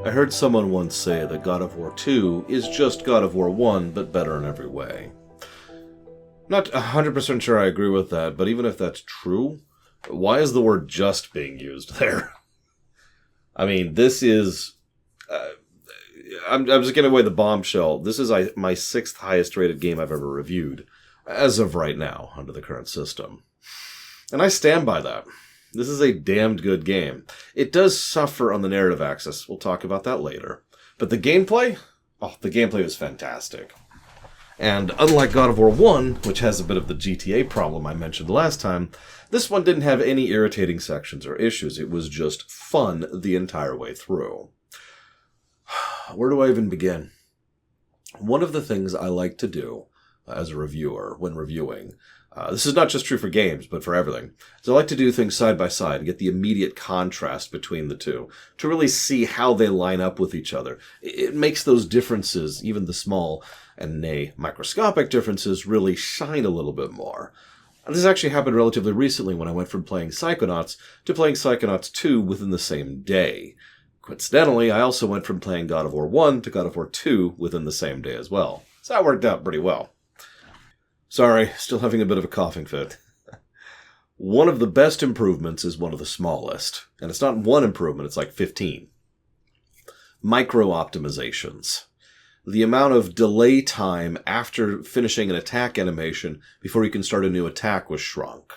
I heard someone once say that God of War 2 is just God of War 1, but better in every way. Not 100% sure I agree with that, but even if that's true, why is the word just being used there? I mean, this is... I'm just giving away the bombshell. This is my 6th highest rated game I've ever reviewed, as of right now, under the current system. And I stand by that. This is a damned good game. It does suffer on the narrative axis. We'll talk about that later. But the gameplay? Oh, the gameplay was fantastic. And unlike God of War 1, which has a bit of the GTA problem I mentioned last time, this one didn't have any irritating sections or issues. It was just fun the entire way through. Where do I even begin? One of the things I like to do as a reviewer when reviewing, this is not just true for games, but for everything, is I like to do things side by side and get the immediate contrast between the two to really see how they line up with each other. It makes those differences, even the small and nay, microscopic differences, really shine a little bit more. And this actually happened relatively recently when I went from playing Psychonauts to playing Psychonauts 2 within the same day. Coincidentally, I also went from playing God of War 1 to God of War 2 within the same day as well. So that worked out pretty well. Sorry, still having a bit of a coughing fit. One of the best improvements is one of the smallest. And it's not one improvement, it's like 15. Micro-optimizations. The amount of delay time after finishing an attack animation before you can start a new attack was shrunk.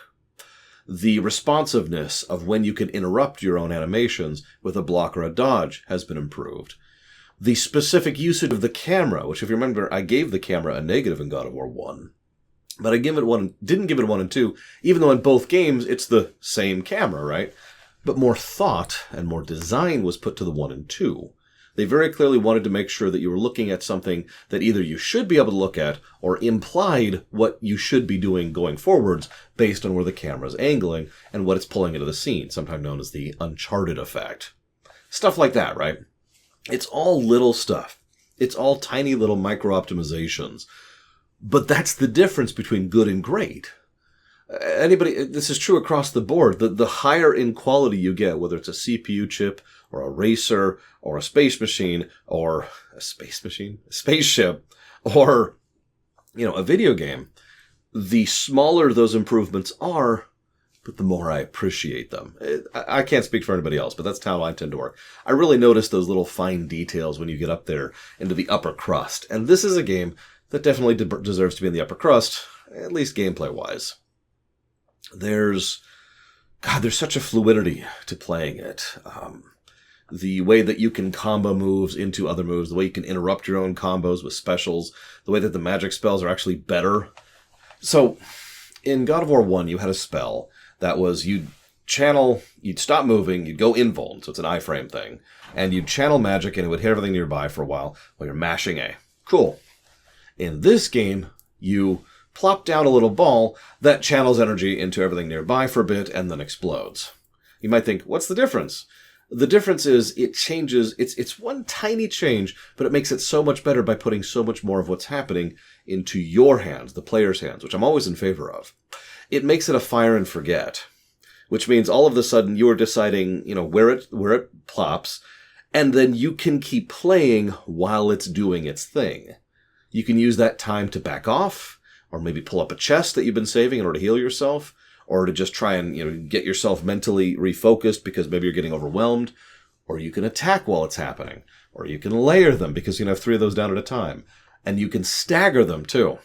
The responsiveness of when you can interrupt your own animations with a block or a dodge has been improved. The specific usage of the camera, which if you remember, I gave the camera a negative in God of War 1. But I didn't give it 1 and 2, even though in both games it's the same camera, right? But more thought and more design was put to the 1 and 2. They very clearly wanted to make sure that you were looking at something that either you should be able to look at or implied what you should be doing going forwards based on where the camera's angling and what it's pulling into the scene, sometimes known as the Uncharted effect. Stuff like that, right? It's all little stuff. It's all tiny little micro-optimizations. But that's the difference between good and great. This is true across the board. The higher in quality you get, whether it's a CPU chip or a racer or a space machine or a spaceship or, a video game, the smaller those improvements are, but the more I appreciate them. I can't speak for anybody else, but that's how I tend to work. I really notice those little fine details when you get up there into the upper crust. And this is a game that definitely deserves to be in the upper crust, at least gameplay-wise. There's such a fluidity to playing it. The way that you can combo moves into other moves, the way you can interrupt your own combos with specials, the way that the magic spells are actually better. So, in God of War 1, you had a spell that was you'd stop moving, you'd go invuln, so it's an iframe thing, and you'd channel magic and it would hit everything nearby for a while you're mashing A. Cool. In this game, you plop down a little ball that channels energy into everything nearby for a bit and then explodes. You might think, what's the difference? The difference is it changes, it's one tiny change, but it makes it so much better by putting so much more of what's happening into your hands, the player's hands, which I'm always in favor of. It makes it a fire and forget, which means all of a sudden you are deciding, where it plops, and then you can keep playing while it's doing its thing. You can use that time to back off, or maybe pull up a chest that you've been saving in order to heal yourself, or to just try and, get yourself mentally refocused because maybe you're getting overwhelmed, or you can attack while it's happening, or you can layer them because you can have 3 of those down at a time, and you can stagger them too.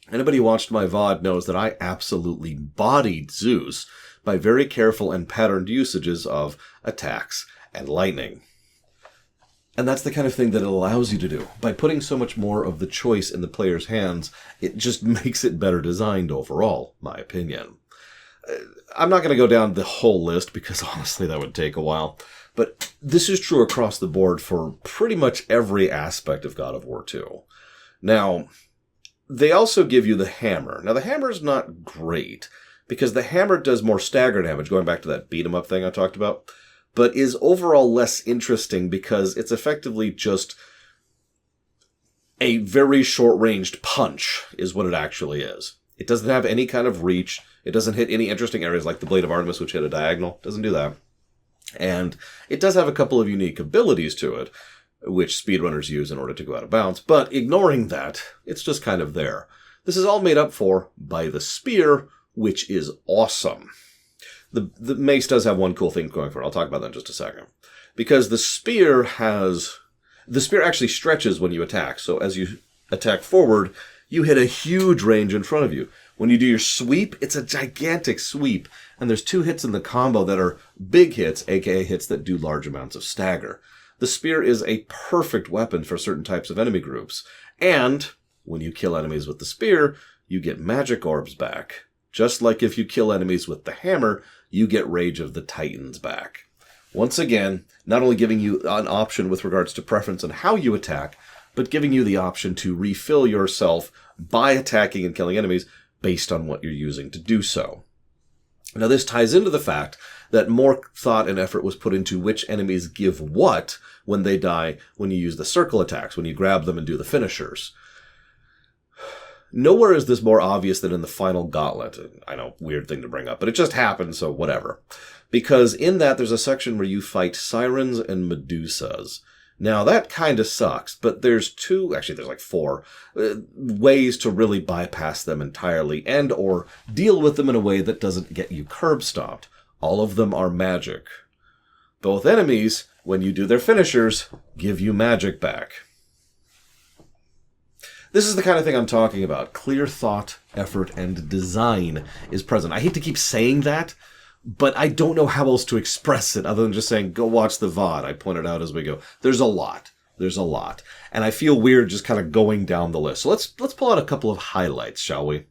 Anybody who watched my VOD knows that I absolutely bodied Zeus by very careful and patterned usages of attacks and lightning. And that's the kind of thing that it allows you to do. By putting so much more of the choice in the player's hands, it just makes it better designed overall, my opinion. I'm not going to go down the whole list because honestly that would take a while. But this is true across the board for pretty much every aspect of God of War 2. Now, they also give you the hammer. Now, the hammer's not great because the hammer does more stagger damage, going back to that beat-em-up thing I talked about, but is overall less interesting because it's effectively just a very short-ranged punch is what it actually is. It doesn't have any kind of reach. It doesn't hit any interesting areas like the Blade of Artemis, which hit a diagonal. It doesn't do that. And it does have a couple of unique abilities to it, which speedrunners use in order to go out of bounds, but ignoring that, it's just kind of there. This is all made up for by the spear, which is awesome. The mace does have one cool thing going for it. I'll talk about that in just a second. Because the spear actually stretches when you attack. So as you attack forward, you hit a huge range in front of you. When you do your sweep, it's a gigantic sweep. And there's 2 hits in the combo that are big hits, aka hits that do large amounts of stagger. The spear is a perfect weapon for certain types of enemy groups. And when you kill enemies with the spear, you get magic orbs back. Just like if you kill enemies with the hammer, you get Rage of the Titans back. Once again, not only giving you an option with regards to preference and how you attack, but giving you the option to refill yourself by attacking and killing enemies based on what you're using to do so. Now this ties into the fact that more thought and effort was put into which enemies give what when they die when you use the circle attacks, when you grab them and do the finishers. Nowhere is this more obvious than in the final gauntlet. I know, weird thing to bring up, but it just happened, so whatever. Because in that, there's a section where you fight sirens and medusas. Now, that kind of sucks, but there's like 4 ways to really bypass them entirely and or deal with them in a way that doesn't get you curb stomped. All of them are magic. Both enemies, when you do their finishers, give you magic back. This is the kind of thing I'm talking about. Clear thought, effort, and design is present. I hate to keep saying that, but I don't know how else to express it other than just saying, go watch the VOD. I pointed out as we go. There's a lot. And I feel weird just kind of going down the list. So let's pull out a couple of highlights, shall we?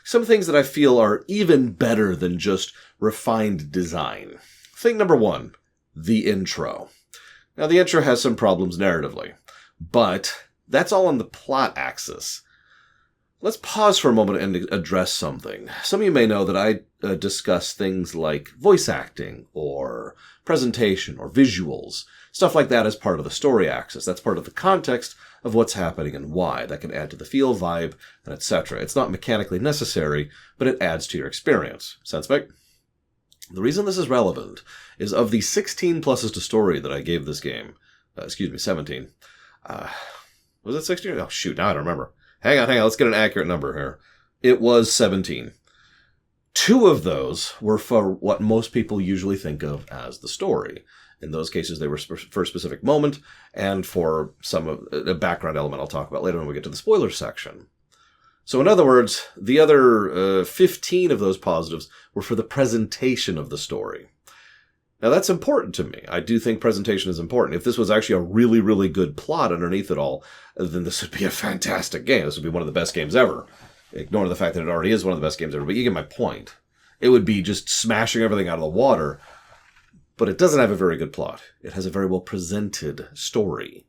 Some things that I feel are even better than just refined design. Thing number 1, the intro. Now, the intro has some problems narratively, but that's all on the plot axis. Let's pause for a moment and address something. Some of you may know that I discuss things like voice acting or presentation or visuals. Stuff like that as part of the story axis. That's part of the context of what's happening and why. That can add to the feel, vibe, and etc. It's not mechanically necessary, but it adds to your experience. Sense make? The reason this is relevant is of the 16 pluses to story that I gave this game, 17. Was it 16? Oh, shoot, now I don't remember. Hang on, let's get an accurate number here. It was 17. 2 of those were for what most people usually think of as the story. In those cases, they were for a specific moment, and for some of a background element I'll talk about later when we get to the spoiler section. So in other words, the other 15 of those positives were for the presentation of the story. Now that's important to me. I do think presentation is important. If this was actually a really, really good plot underneath it all, then this would be a fantastic game. This would be one of the best games ever. Ignoring the fact that it already is one of the best games ever, but you get my point. It would be just smashing everything out of the water, but it doesn't have a very good plot. It has a very well presented story.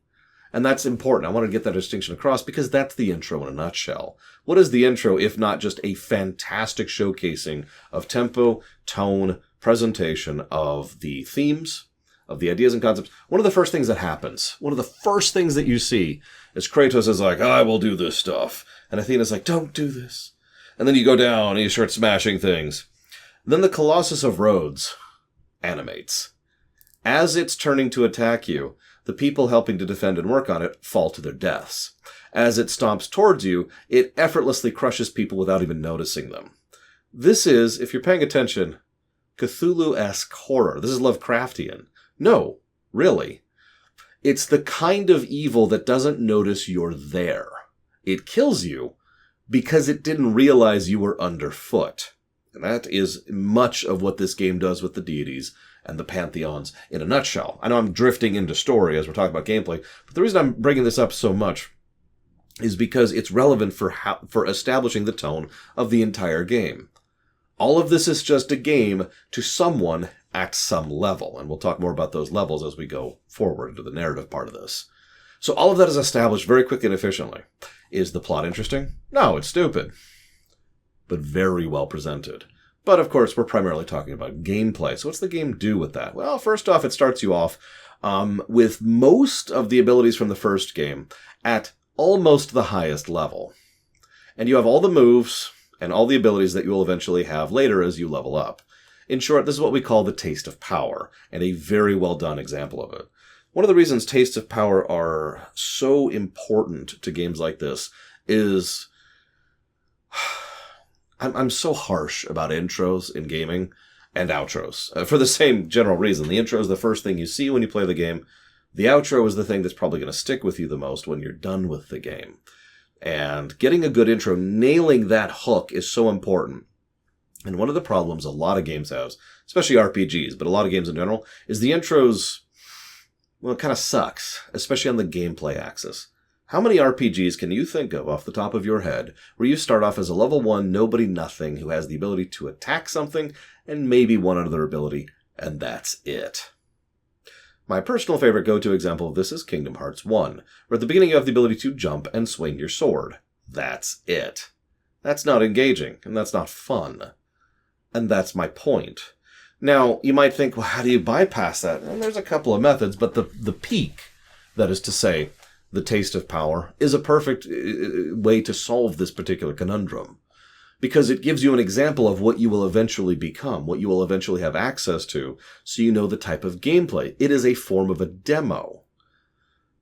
And that's important. I want to get that distinction across because that's the intro in a nutshell. What is the intro if not just a fantastic showcasing of tempo, tone, presentation of the themes, of the ideas and concepts? One of the first things that happens, one of the first things that you see is Kratos is like, I will do this stuff. And Athena's like, don't do this. And then you go down and you start smashing things. Then the Colossus of Rhodes animates. As it's turning to attack you, the people helping to defend and work on it fall to their deaths. As it stomps towards you, it effortlessly crushes people without even noticing them. This is, if you're paying attention, Cthulhu-esque horror. This is Lovecraftian. No, really. It's the kind of evil that doesn't notice you're there. It kills you because it didn't realize you were underfoot. And that is much of what this game does with the deities and the pantheons in a nutshell. I know I'm drifting into story as we're talking about gameplay, but the reason I'm bringing this up so much is because it's relevant for establishing the tone of the entire game. All of this is just a game to someone at some level, and we'll talk more about those levels as we go forward into the narrative part of this. So all of that is established very quickly and efficiently. Is the plot interesting? No, it's stupid. But very well presented. But of course, we're primarily talking about gameplay. So what's the game do with that? Well, first off, it starts you off with most of the abilities from the first game at almost the highest level. And you have all the moves and all the abilities that you will eventually have later as you level up. In short, this is what we call the taste of power, and a very well done example of it. One of the reasons tastes of power are so important to games like this is I'm so harsh about intros in gaming and outros for the same general reason. The intro is the first thing you see when you play the game. The outro is the thing that's probably going to stick with you the most when you're done with the game. And getting a good intro, nailing that hook is so important. And one of the problems a lot of games have, especially RPGs, but a lot of games in general, is the intros, well, it kind of sucks, especially on the gameplay axis. How many RPGs can you think of off the top of your head where you start off as a level 1 nobody nothing who has the ability to attack something and maybe one other ability, and that's it? My personal favorite go-to example of this is Kingdom Hearts 1, where at the beginning you have the ability to jump and swing your sword. That's it. That's not engaging, and that's not fun. And that's my point. Now, you might think, well, how do you bypass that? And there's a couple of methods, but the peak, that is to say, the taste of power, is a perfect way to solve this particular conundrum. Because it gives you an example of what you will eventually become, what you will eventually have access to, so you know the type of gameplay. It is a form of a demo.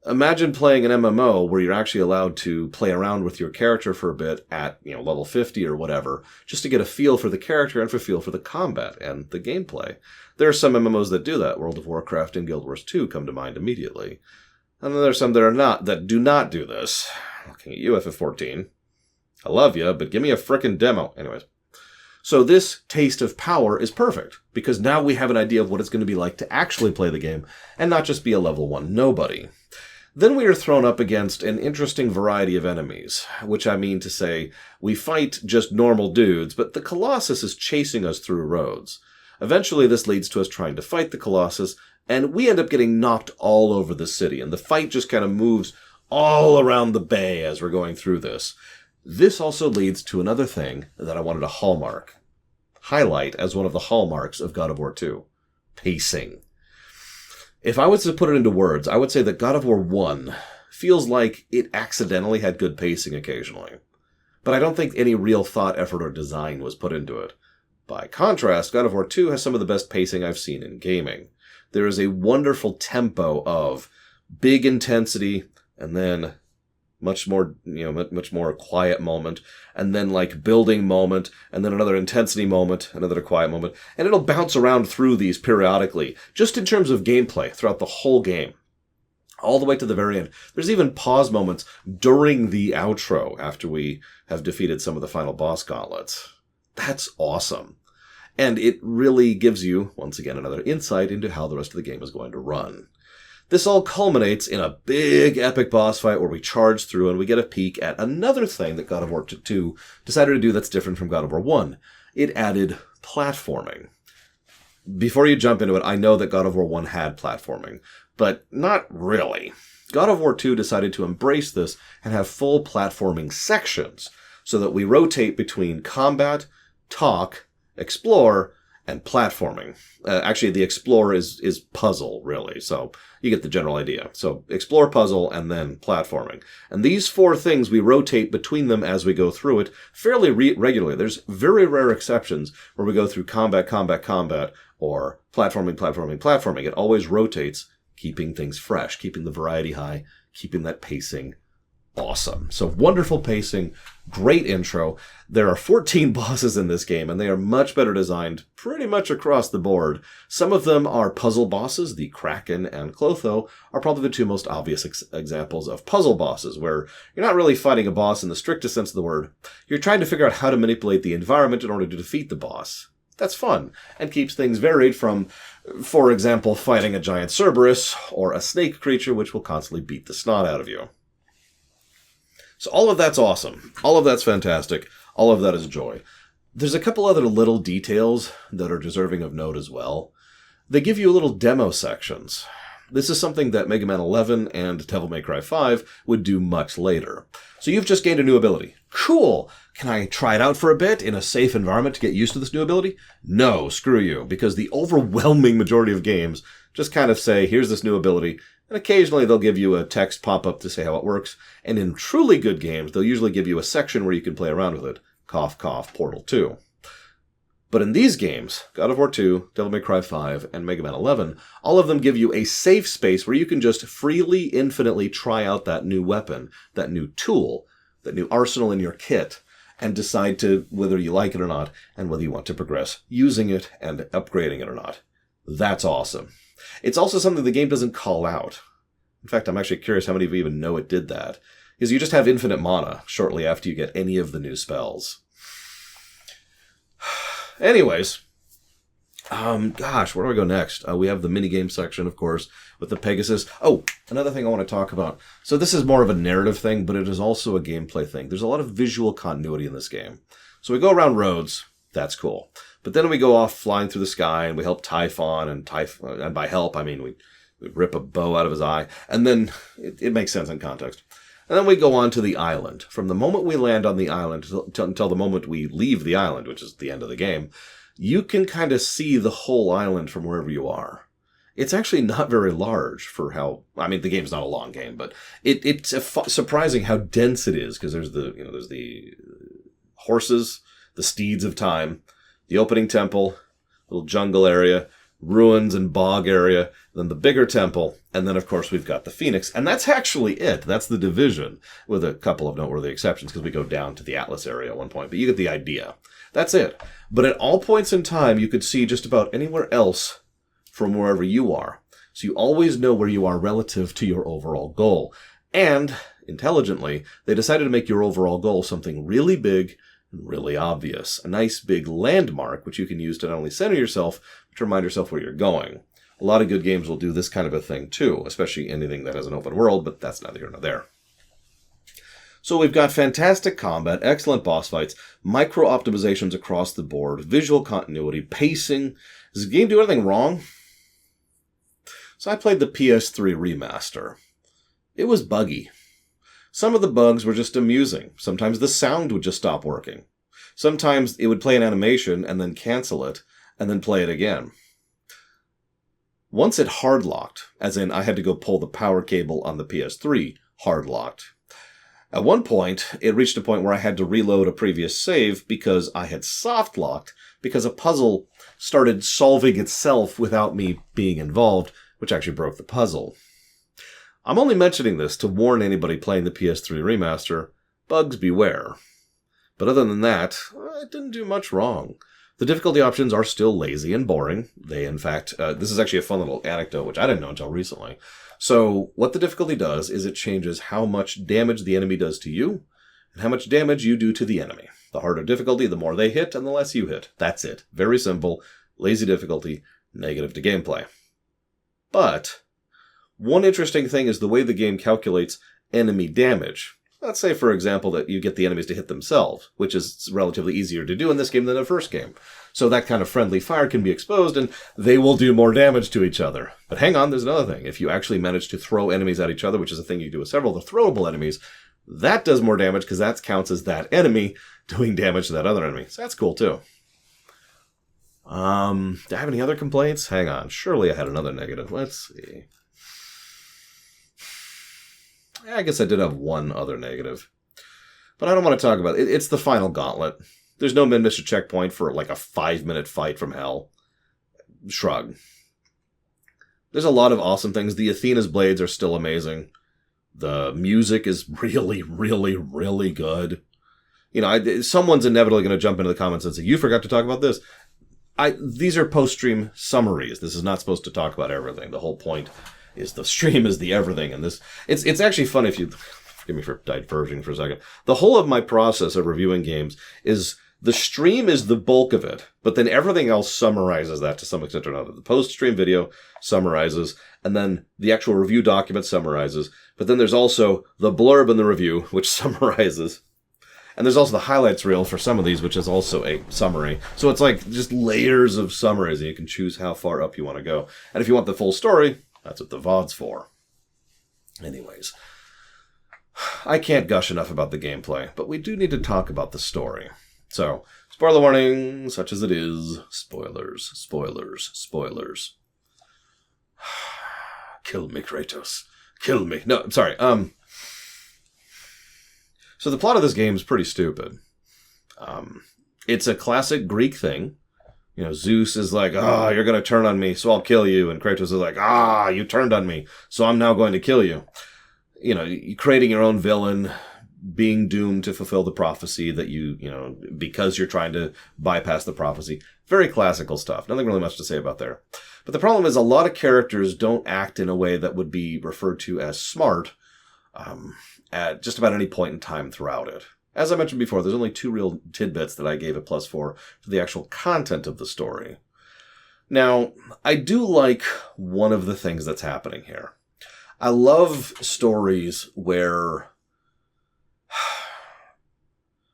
Imagine playing an MMO where you're actually allowed to play around with your character for a bit at, level 50 or whatever, just to get a feel for the character and for a feel for the combat and the gameplay. There are some MMOs that do that. World of Warcraft and Guild Wars 2 come to mind immediately. And then there's some that do not do this. Looking at you, FF14. I love you, but give me a frickin' demo. Anyways. So this taste of power is perfect, because now we have an idea of what it's going to be like to actually play the game, and not just be a level 1 nobody. Then we are thrown up against an interesting variety of enemies, which I mean to say, we fight just normal dudes, but the Colossus is chasing us through roads. Eventually this leads to us trying to fight the Colossus, and we end up getting knocked all over the city, and the fight just kind of moves all around the bay as we're going through this. This also leads to another thing that I wanted to highlight as one of the hallmarks of God of War 2. Pacing. If I was to put it into words, I would say that God of War 1 feels like it accidentally had good pacing occasionally. But I don't think any real thought, effort, or design was put into it. By contrast, God of War 2 has some of the best pacing I've seen in gaming. There is a wonderful tempo of big intensity, and then much more quiet moment, and then building moment, and then another intensity moment, another quiet moment, and it'll bounce around through these periodically, just in terms of gameplay throughout the whole game, all the way to the very end. There's even pause moments during the outro after we have defeated some of the final boss gauntlets. That's awesome. And it really gives you, once again, another insight into how the rest of the game is going to run. This all culminates in a big epic boss fight where we charge through and we get a peek at another thing that God of War 2 decided to do that's different from God of War 1. It added platforming. Before you jump into it, I know that God of War 1 had platforming, but not really. God of War 2 decided to embrace this and have full platforming sections so that we rotate between combat, talk, explore, and platforming. Actually, the explore is puzzle, really. So you get the general idea. So explore, puzzle, and then platforming. And these four things, we rotate between them as we go through it fairly regularly. There's very rare exceptions where we go through combat, or platforming. It always rotates, keeping things fresh, keeping the variety high, keeping that pacing awesome. So wonderful pacing, great intro. There are 14 bosses in this game, and they are much better designed pretty much across the board. Some of them are puzzle bosses. The Kraken and Clotho are probably the two most obvious examples of puzzle bosses, where you're not really fighting a boss in the strictest sense of the word. You're trying to figure out how to manipulate the environment in order to defeat the boss. That's fun, and keeps things varied from, for example, fighting a giant Cerberus or a snake creature which will constantly beat the snot out of you. So all of that's awesome. All of that's fantastic. All of that is joy. There's a couple other little details that are deserving of note as well. They give you little demo sections. This is something that Mega Man 11 and Devil May Cry 5 would do much later. So you've just gained a new ability. Cool! Can I try it out for a bit in a safe environment to get used to this new ability? No, screw you, because the overwhelming majority of games just kind of say, here's this new ability, and occasionally they'll give you a text pop-up to say how it works, and in truly good games, they'll usually give you a section where you can play around with it. Cough, cough, Portal 2. But in these games, God of War 2, Devil May Cry 5, and Mega Man 11, all of them give you a safe space where you can just freely, infinitely try out that new weapon, that new tool, that new arsenal in your kit, and decide to whether you like it or not, and whether you want to progress using it and upgrading it or not. That's awesome. It's also something the game doesn't call out. In fact, I'm actually curious how many of you even know it did that. Because you just have infinite mana shortly after you get any of the new spells. Anyways, gosh, where do I go next? We have the minigame section, of course, with the Pegasus. Oh, another thing I want to talk about. So this is more of a narrative thing, but it is also a gameplay thing. There's a lot of visual continuity in this game. So we go around roads. That's cool. But then we go off flying through the sky, and we help Typhon, and by help, I mean we rip a bow out of his eye. And then it makes sense in context. And then we go on to the island. From the moment we land on the island until the moment we leave the island, which is the end of the game, you can kind of see the whole island from wherever you are. It's actually not very large for how... I mean, the game's not a long game, but it's surprising how dense it is, because there's the horses, the steeds of time, the opening temple, little jungle area, ruins and bog area, then the bigger temple, and then, of course, we've got the Phoenix. And that's actually it. That's the division, with a couple of noteworthy exceptions, because we go down to the Atlas area at one point. But you get the idea. That's it. But at all points in time, you could see just about anywhere else from wherever you are. So you always know where you are relative to your overall goal. And, intelligently, they decided to make your overall goal something really big and really obvious. A nice big landmark, which you can use to not only center yourself, but to remind yourself where you're going. A lot of good games will do this kind of a thing too, especially anything that has an open world, but that's neither here nor there. So we've got fantastic combat, excellent boss fights, micro-optimizations across the board, visual continuity, pacing. Does the game do anything wrong? So I played the PS3 remaster. It was buggy. Some of the bugs were just amusing. Sometimes the sound would just stop working. Sometimes it would play an animation and then cancel it, and then play it again. Once it hard-locked, as in I had to go pull the power cable on the PS3, hard-locked. At one point, it reached a point where I had to reload a previous save because I had soft-locked, because a puzzle started solving itself without me being involved, which actually broke the puzzle. I'm only mentioning this to warn anybody playing the PS3 remaster, bugs beware. But other than that, it didn't do much wrong. The difficulty options are still lazy and boring. They, in fact, this is actually a fun little anecdote, which I didn't know until recently. So what the difficulty does is it changes how much damage the enemy does to you, and how much damage you do to the enemy. The harder difficulty, the more they hit, and the less you hit. That's it. Very simple. Lazy difficulty, negative to gameplay. But one interesting thing is the way the game calculates enemy damage. Let's say, for example, that you get the enemies to hit themselves, which is relatively easier to do in this game than the first game. So that kind of friendly fire can be exposed, and they will do more damage to each other. But hang on, there's another thing. If you actually manage to throw enemies at each other, which is a thing you do with several of the throwable enemies, that does more damage because that counts as that enemy doing damage to that other enemy. So that's cool, too. Do I have any other complaints? Hang on. Surely I had another negative. Let's see. I guess I did have one other negative. But I don't want to talk about it. It's the final gauntlet. There's no mid-mission checkpoint for like a 5-minute fight from hell. Shrug. There's a lot of awesome things. The Athena's blades are still amazing. The music is really, really, really good. You know, someone's inevitably going to jump into the comments and say, you forgot to talk about this. These are post-stream summaries. This is not supposed to talk about everything. The whole point is the stream is the everything. And this, it's actually fun if you, forgive me for diverging for a second. The whole of my process of reviewing games is the stream is the bulk of it, but then everything else summarizes that to some extent or another. The post-stream video summarizes, and then the actual review document summarizes, but then there's also the blurb in the review, which summarizes. And there's also the highlights reel for some of these, which is also a summary. So it's like just layers of summaries, and you can choose how far up you want to go. And if you want the full story, that's what the VOD's for. Anyways, I can't gush enough about the gameplay, but we do need to talk about the story. So, spoiler warning, such as it is. Spoilers, spoilers, spoilers. Kill me, Kratos. Kill me. No, I'm sorry. So the plot of this game is pretty stupid. It's a classic Greek thing Zeus is like, you're going to turn on me, so I'll kill you. And Kratos is like, you turned on me, so I'm now going to kill you. Creating your own villain, being doomed to fulfill the prophecy that because you're trying to bypass the prophecy. Very classical stuff. Nothing really much to say about there. But the problem is a lot of characters don't act in a way that would be referred to as smart at just about any point in time throughout it. As I mentioned before, there's only 2 real tidbits that I gave a +4 for the actual content of the story. Now, I do like one of the things that's happening here. I love stories where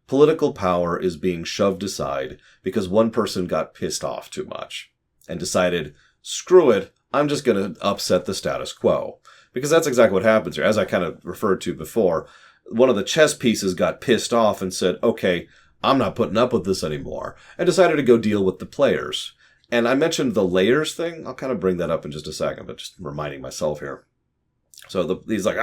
political power is being shoved aside because one person got pissed off too much and decided, screw it, I'm just going to upset the status quo. Because that's exactly what happens here. As I kind of referred to before, one of the chess pieces got pissed off and said, okay, I'm not putting up with this anymore, and decided to go deal with the players. And I mentioned the layers thing. I'll kind of bring that up in just a second, but just reminding myself here. So he's like,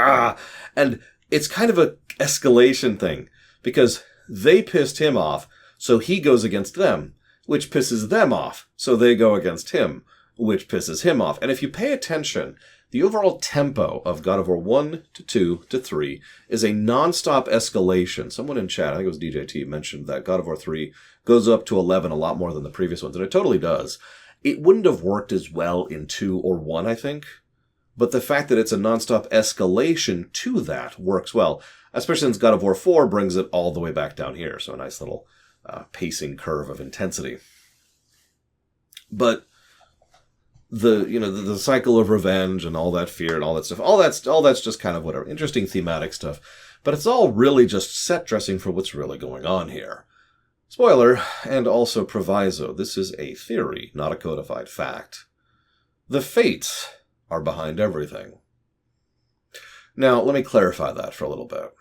and it's kind of an escalation thing because they pissed him off, so he goes against them, which pisses them off, so they go against him, which pisses him off. And if you pay attention, the overall tempo of God of War 1 to 2 to 3 is a non-stop escalation. Someone in chat, I think it was DJT, mentioned that God of War 3 goes up to 11 a lot more than the previous ones, and it totally does. It wouldn't have worked as well in 2 or 1, I think, but the fact that it's a non-stop escalation to that works well, especially since God of War 4 brings it all the way back down here, so a nice little pacing curve of intensity. But the cycle of revenge and all that fear and all that stuff, all that's just kind of whatever, interesting thematic stuff. But it's all really just set dressing for what's really going on here. Spoiler, and also proviso, this is a theory, not a codified fact. The Fates are behind everything. Now, let me clarify that for a little bit.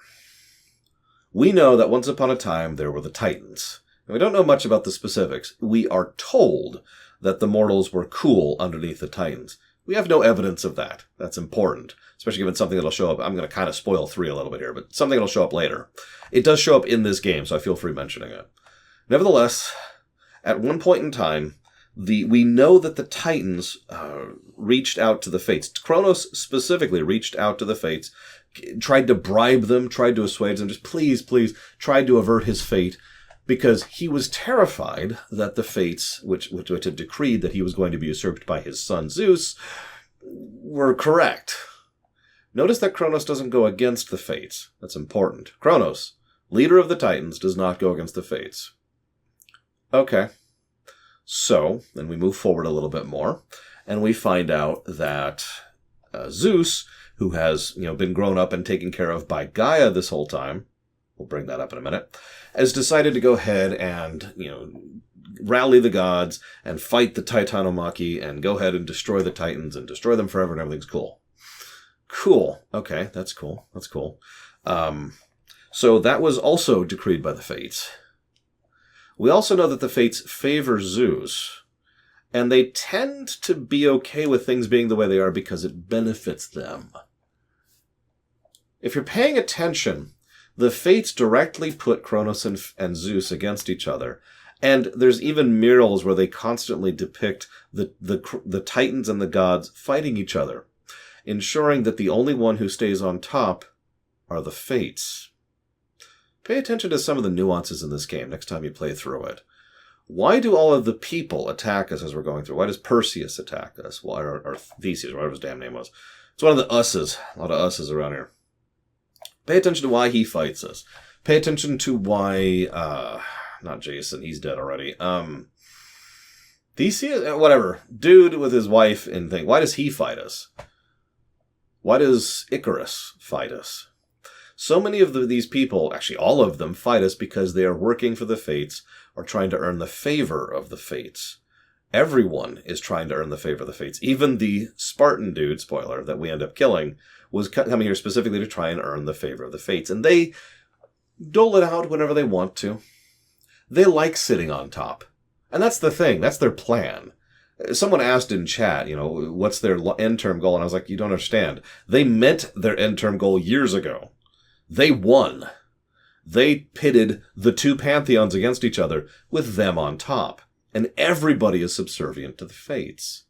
We know that once upon a time there were the Titans. And we don't know much about the specifics. We are told that the mortals were cool underneath the Titans. We have no evidence of that. That's important, especially given something that'll show up. I'm going to kind of spoil 3 a little bit here, but something that'll show up later. It does show up in this game, so I feel free mentioning it. Nevertheless, at one point in time, we know that the Titans reached out to the Fates. Kronos specifically reached out to the Fates, tried to bribe them, tried to assuage them, just please, tried to avert his fate, because he was terrified that the Fates, which had decreed that he was going to be usurped by his son Zeus, were correct. Notice that Kronos doesn't go against the Fates. That's important. Kronos, leader of the Titans, does not go against the Fates. Okay. So, then we move forward a little bit more, and we find out that Zeus, who has been grown up and taken care of by Gaia this whole time, we'll bring that up in a minute, has decided to go ahead and, rally the gods and fight the Titanomachy and go ahead and destroy the Titans and destroy them forever and everything's cool. Cool. Okay, that's cool. So that was also decreed by the Fates. We also know that the Fates favor Zeus, and they tend to be okay with things being the way they are because it benefits them. If you're paying attention, the Fates directly put Kronos and Zeus against each other, and there's even murals where they constantly depict the Titans and the gods fighting each other, ensuring that the only one who stays on top are the Fates. Pay attention to some of the nuances in this game next time you play through it. Why do all of the people attack us as we're going through? Why does Perseus attack us? Or Theseus, whatever his damn name was. It's one of the us's. A lot of us's around here. Pay attention to why he fights us. Pay attention to why, not Jason, he's dead already. Theseus? Whatever. Dude with his wife and thing. Why does he fight us? Why does Icarus fight us? So many of these people, actually all of them, fight us because they are working for the Fates or trying to earn the favor of the Fates. Everyone is trying to earn the favor of the Fates. Even the Spartan dude, spoiler, that we end up killing, was coming here specifically to try and earn the favor of the Fates. And they dole it out whenever they want to. They like sitting on top. And that's the thing. That's their plan. Someone asked in chat, what's their end-term goal? And I was like, you don't understand. They met their end-term goal years ago. They won. They pitted the 2 pantheons against each other with them on top. and everybody is subservient to the fates.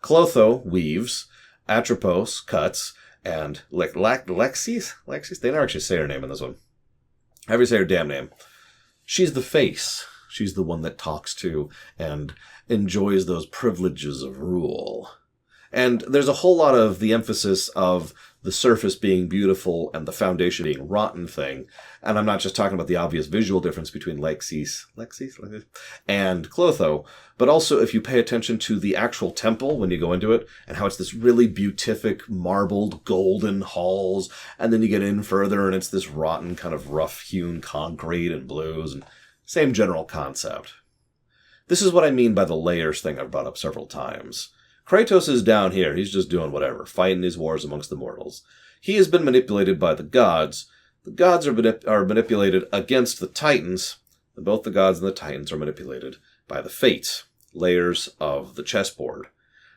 Clotho weaves, Atropos cuts, and Lexis? They never actually say her name in this one. However you say her damn name. She's the face. She's the one that talks to and enjoys those privileges of rule. And there's a whole lot of the emphasis of the surface being beautiful and the foundation being rotten thing. And I'm not just talking about the obvious visual difference between Lexis and Clotho, but also if you pay attention to the actual temple when you go into it, and how it's this really beatific, marbled, golden halls, and then you get in further and it's this rotten kind of rough-hewn concrete and blues, and same general concept. This is what I mean by the layers thing I've brought up several times. Kratos is down here. He's just doing whatever, fighting these wars amongst the mortals. He has been manipulated by the gods. The gods are manipulated against the Titans, and both the gods and the Titans are manipulated by the fates, layers of the chessboard.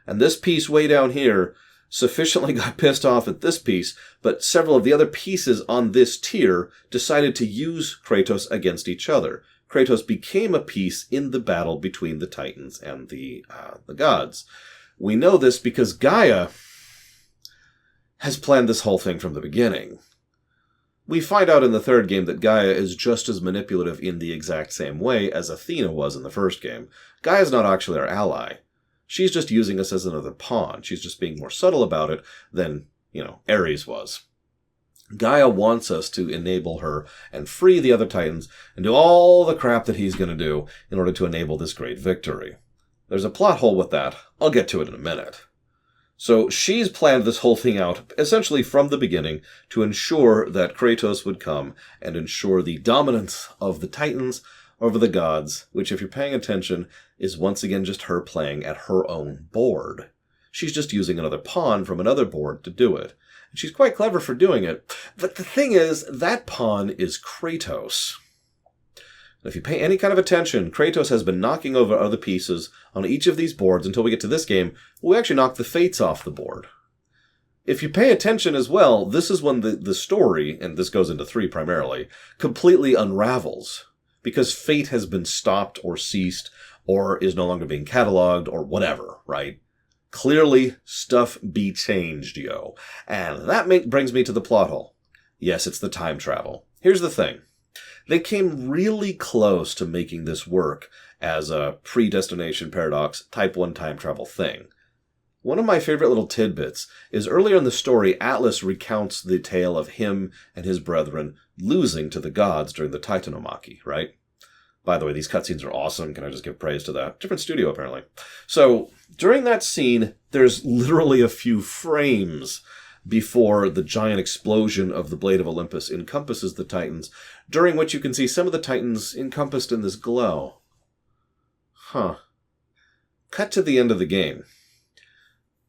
And this piece way down here sufficiently got pissed off at this piece, but several of the other pieces on this tier decided to use Kratos against each other. Kratos became a piece in the battle between the Titans and the gods. We know this because Gaia has planned this whole thing from the beginning. We find out in the third game that Gaia is just as manipulative in the exact same way as Athena was in the first game. Gaia's not actually our ally. She's just using us as another pawn. She's just being more subtle about it than, Ares was. Gaia wants us to enable her and free the other Titans and do all the crap that he's going to do in order to enable this great victory. There's a plot hole with that. I'll get to it in a minute. So she's planned this whole thing out, essentially from the beginning, to ensure that Kratos would come and ensure the dominance of the Titans over the gods, which, if you're paying attention, is once again just her playing at her own board. She's just using another pawn from another board to do it. And she's quite clever for doing it. But the thing is, that pawn is Kratos. If you pay any kind of attention, Kratos has been knocking over other pieces on each of these boards until we get to this game. We actually knock the fates off the board. If you pay attention as well, this is when the story, and this goes into 3 primarily, completely unravels. Because fate has been stopped or ceased, or is no longer being cataloged, or whatever, right? Clearly, stuff be changed, yo. And that brings me to the plot hole. Yes, it's the time travel. Here's the thing. They came really close to making this work as a predestination paradox type 1 time travel thing. One of my favorite little tidbits is earlier in the story, Atlas recounts the tale of him and his brethren losing to the gods during the Titanomachy, right? By the way, these cutscenes are awesome. Can I just give praise to that? Different studio, apparently. So, during that scene, there's literally a few frames before the giant explosion of the Blade of Olympus encompasses the Titans, during which you can see some of the Titans encompassed in this glow. Cut to the end of the game.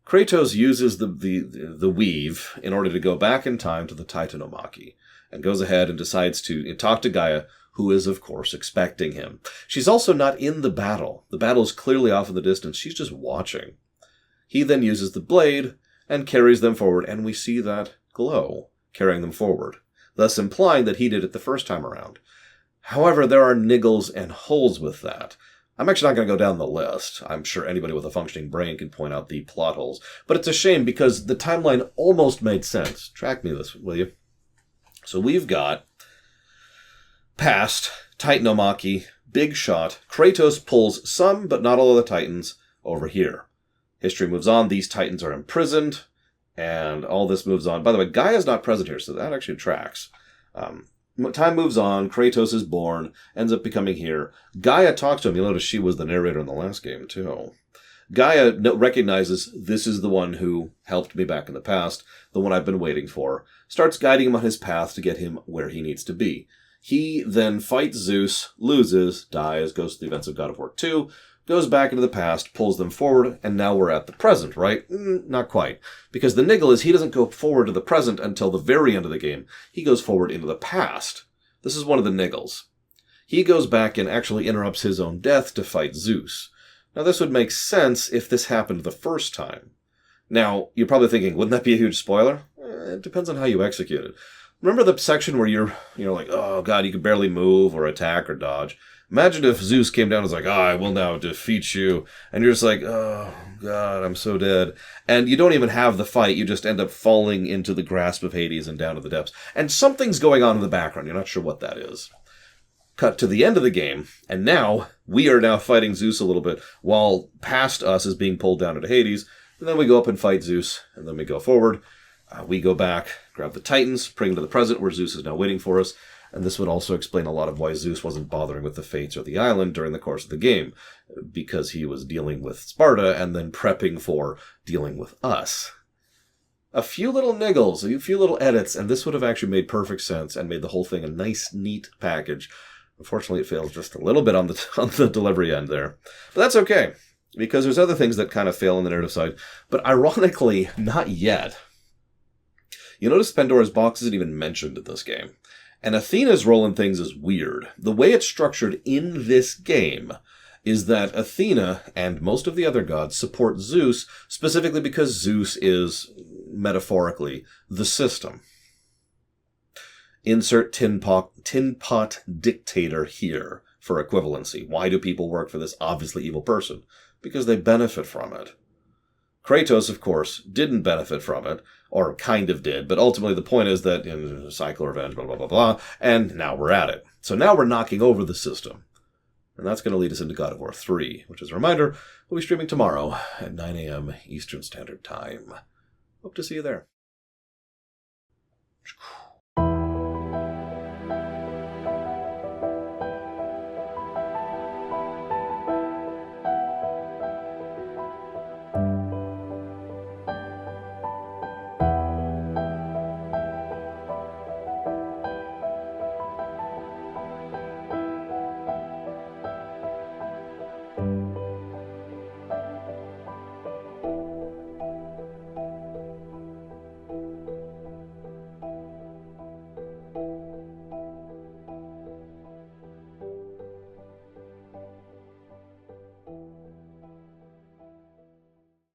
Kratos uses the weave in order to go back in time to the Titanomachy, and goes ahead and decides to talk to Gaia, who is, of course, expecting him. She's also not in the battle. The battle is clearly off in the distance. She's just watching. He then uses the blade and carries them forward, and we see that glow carrying them forward, thus implying that he did it the first time around. However, there are niggles and holes with that. I'm actually not going to go down the list. I'm sure anybody with a functioning brain can point out the plot holes. But it's a shame because the timeline almost made sense. Track me this, will you? So we've got past Titanomachy, big shot. Kratos pulls some, but not all of the Titans, over here. History moves on. These Titans are imprisoned, and all this moves on. By the way, Gaia's not present here, so that actually tracks. Time moves on. Kratos is born, ends up becoming here. Gaia talks to him. You'll notice she was the narrator in the last game, too. Gaia recognizes this is the one who helped me back in the past, the one I've been waiting for, starts guiding him on his path to get him where he needs to be. He then fights Zeus, loses, dies, goes to the events of God of War 2, goes back into the past, pulls them forward, and now we're at the present, right? Not quite. Because the niggle is he doesn't go forward to the present until the very end of the game. He goes forward into the past. This is one of the niggles. He goes back and actually interrupts his own death to fight Zeus. Now, this would make sense if this happened the first time. Now, you're probably thinking, wouldn't that be a huge spoiler? It depends on how you execute it. Remember the section where you're like, oh god, you can barely move or attack or dodge? Imagine if Zeus came down and was like, I will now defeat you. And you're just like, oh, God, I'm so dead. And you don't even have the fight. You just end up falling into the grasp of Hades and down to the depths. And something's going on in the background. You're not sure what that is. Cut to the end of the game, and now we are now fighting Zeus a little bit, while past us is being pulled down into Hades, and then we go up and fight Zeus, and then we go forward. We go back, grab the Titans, bring them to the present, where Zeus is now waiting for us, and this would also explain a lot of why Zeus wasn't bothering with the Fates or the island during the course of the game, because he was dealing with Sparta and then prepping for dealing with us. A few little niggles, a few little edits, and this would have actually made perfect sense and made the whole thing a nice, neat package. Unfortunately, it fails just a little bit on the delivery end there. But that's okay, because there's other things that kind of fail on the narrative side. But ironically, not yet. You notice Pandora's box isn't even mentioned in this game. And Athena's role in things is weird. The way it's structured in this game is that Athena and most of the other gods support Zeus, specifically because Zeus is, metaphorically, the system. Insert tin pot dictator here for equivalency. Why do people work for this obviously evil person? Because they benefit from it. Kratos, of course, didn't benefit from it, or kind of did, but ultimately the point is that, cycle revenge, blah, blah, blah, blah, and now we're at it. So now we're knocking over the system. And that's going to lead us into God of War 3, which is a reminder, we'll be streaming tomorrow at 9 a.m. Eastern Standard Time. Hope to see you there.